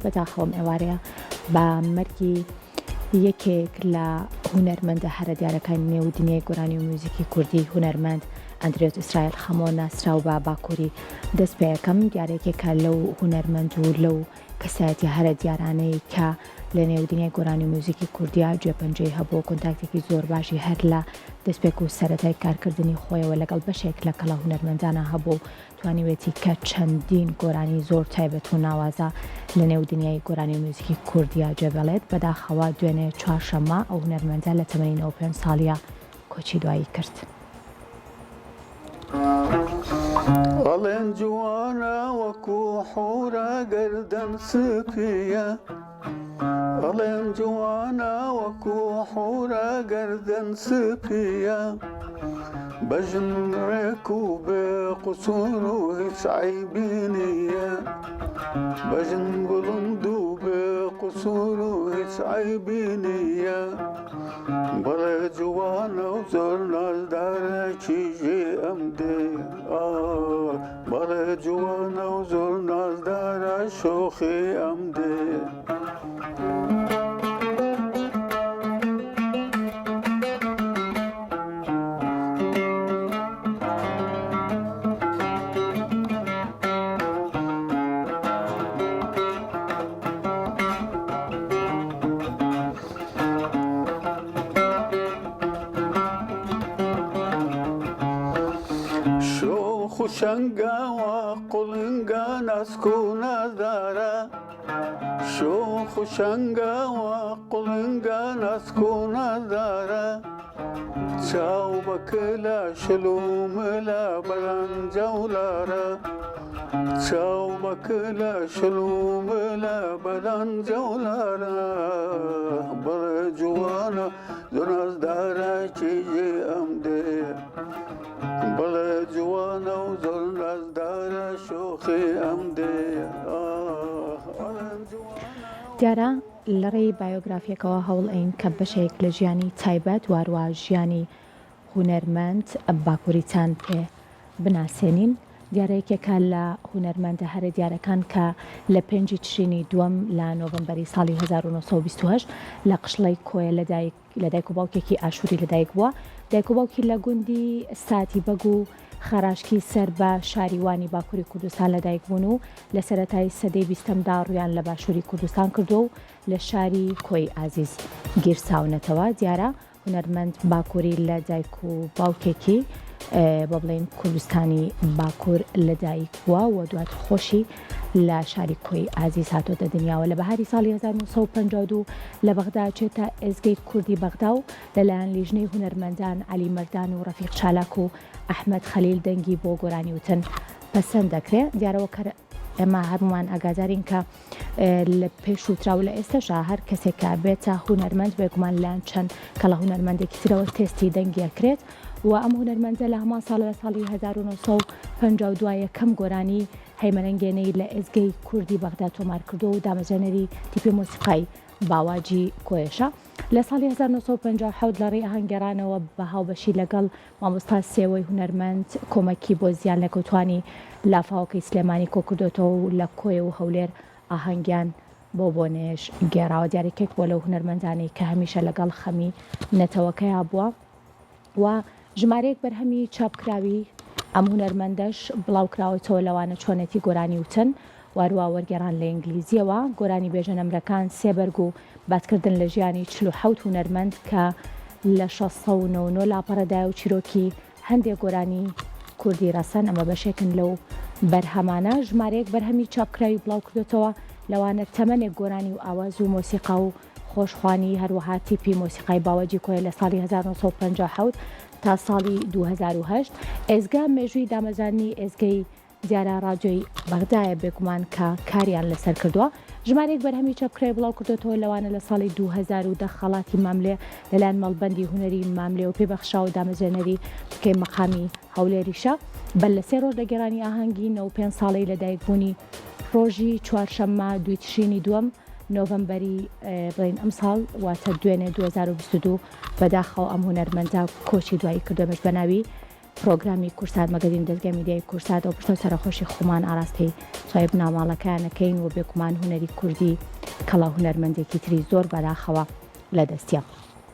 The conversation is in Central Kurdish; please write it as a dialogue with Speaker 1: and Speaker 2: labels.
Speaker 1: بەداخەوەم ئێوارەیە بە مەرگی یەکێک لە هونەرمەندە هەرە دیارەکان نێودنیای گۆرانی و موزیکی کوردی هونەرمەند ئەندرێت ئیسرائیل خەمۆ ناسراو بە باکووری دەست پێ یەکەم دیارێکێکە لەو هونەرمەند و لەو کەسایەتی هەرە دیارانەی کە لە نێودنیای گۆرانی و موزیکی کوردیا گوێپەنجەی هەبوو کۆنتاکتێکی زۆر باشی هەر لە دەستپێک و سەرەتای کارکردنی خۆیەوە لەگەڵ بەشێک لە کەڵە هونەرمەندانە هەبوو توانیوێتی کە چەندین گۆرانی زۆر تایبەت و ناوازە لە نێودنیای گۆرانی و موزیکی کوردیا جێبەڵێت بەداخەوە دوێنێ چوارشەممە ئەو هونەرمەندە لە تەمەنی 95 ساڵیە کۆچی دوایی کرد.
Speaker 2: ئەڵێن جوانە وەکو حورە گەردەن سپیە ئەڵێن جوانە وەکو حورە گەردەن سپیە بەژن ڕێک و بێ قوسوور و هیچ عەیبی نییە بەژن بڵند و بێ قوسوور و هیچ عەیبی نییە بەڵێ جوانە و زۆر نازدارە کیژێ ئەم دێ بەڵێ جوانە و زۆر نازدارە شۆخی ئەم دێ خوشنگاوە قوڵنگە ناسک و نازدارە شۆ خوشنگاوە قوڵنگە ناسک و نازدارە چاو بەکلە شلوملە بەلەنجەولارە چاو بەکلە شلوملە بەلەنجەولارە بەڵێ جوانە زۆر نازدارە کیژێ ئەم دێ بەڵێ جوانە و زۆر نازدارە شۆخی ئەم دێ.
Speaker 1: دیارە لەڕێی بایۆگرافیەکەوە هەوڵ ئەین کە بەشێک لە ژیانی تایبەت وارووا ژیانی هونەرمەند باکووریتان پێ بناسێنین. دیارەیەکێکە لە هونەرمەندە هەرە دیارەکان کە لە 5 تشرینی دووەم لە نۆڤەمبەری ساڵی 1928 لە قشڵەی کۆیە لە دایک و باوکێکی ئاشووری لەدایک بووە. دایک و باوکی لە گوندی ساتی بەگ و خەراشکی سەر بە شاریوانی باکووری کوردستان لەدایک بوون و لە سەرەتای سەدەی 20دا ڕویان لە باشووری کوردستان کردو و لە شاری کۆی ئازیز گیرساونەتەوە. دیارە هونەرمەند باکووری لە دایک و باوکێکی بە بڵێن کوردستانی باکوور لەدایک بووە و دوات خۆشی لە شاری کۆی ئازیز هاتۆتە دنیاوە. لە بەهاری ساڵی 1952 لە بەغدا چێتە ئێزگەی کوردی بەغدا و لەلایەن لیژنەی هونەرمەندان عەلی مەردان و ڕەفیق چالاک و ئەحمەد خەلیل دەنگی بۆ گۆرانی وتن پەسەند دەکرێت. دیارەوە ئێمە هەمومان ئاگادارین کە لە پێش وترا و لە ئێستاشا هەر کەسێکە بێتە هونەرمەند بێگومان لایەن چەند کەڵە هونەرمەندێکی ترەوە تێستی دەنگیەکرێت و ئەم هونەرمەندە لە هەمان ساڵ لە ساڵی 1952 یەکەم گۆرانی هەیمەرەنگێنەی لە ئێزگەی کوردی بەغدا تۆمار کردو و دامەزرێنەری تیپی مۆسیقای باواجی کۆیشە. لە ساڵی 1957 لە ڕێی ئاهەنگگەرانەوە بە هاوبەشی لەگەڵ مامۆستا سێوەی هونەرمەند کۆمەکی بۆ زیان لە کەوتوانی لافاوەکەی سلێمانی کۆکردوێتەوە و لە کۆیە و هەولێر ئاهەنگیان بۆ نێژ گێڕاوە. دیارێکێک بۆ لەو هونەرمەندانەی کە هەمیشە لەگەڵ خەمی نەتەوەکەیە بووە و ژمارەیەک بەرهەمی چاپکراوی ئەم هونەرمەندەش بڵاوکراوەتەوە لەوانە چۆنێتی گۆرانی وتن وارووا وەرگێڕان لە ئینگلیزیەوە. گۆرانی بێژەنەمرەکان سێبەرگ و باتکردن لە ژیانی 47 هونەرمەند کە لە 1699 لاپەڕەدای و چیرۆکی هەندێک گۆرانی کوردی ڕەسەن ئەمە بەشێکن لەو بەرهەمانە. ژمارەیەک بەرهەمی چاپکراوی بڵاو کردوێتەوە لەوانە تەمەنێک گۆرانی و ئاواز و مۆسیقا و خۆشخوانی هەروەها تیپی مۆسیقای باوەجی کۆیە لە ساڵی 1957 تا ساڵی 2008. ئێزگا مێژووی دامەزانی ئێزگەی دیارە ڕادیۆی بەغدایە بێگومان کە کاریان لەسەر کردووە. ژمارەیەک بەرهەمی چاپکرای بڵاو کردوێتەوە لەوانە لە ساڵی 2010 خەڵاتی ماملێ لەلایەن مەڵبەندی هونەری ماملێ و پێبەخشاوە دامەزرێنەری بکەی مەقامی هەولێریشە. بەل لە 3 ڕۆژ لە گێڕانی ئاهەنگی 95 ساڵەی لەدایکبوونی ڕۆژی چوارشەممە 2 تشرینی دووەم نۆڤەمبەری بڵین ئەم ساڵ واتە دوێنێ 2022 بەداخەوە ئەم هونەرمەندە کۆچی دوایی کردومەش بە ناوی پرۆگرامی کورسات مەگەزین دەستگای میدیای کورسات ئەو پرسە و سەرخۆشی خۆمان ئاراستەی چای بناماڵەکانەکەین و بێگومان هونەری کوردی کەڵا هونەرمەندێکی تری زۆر بەداخەوە لە دەستیە.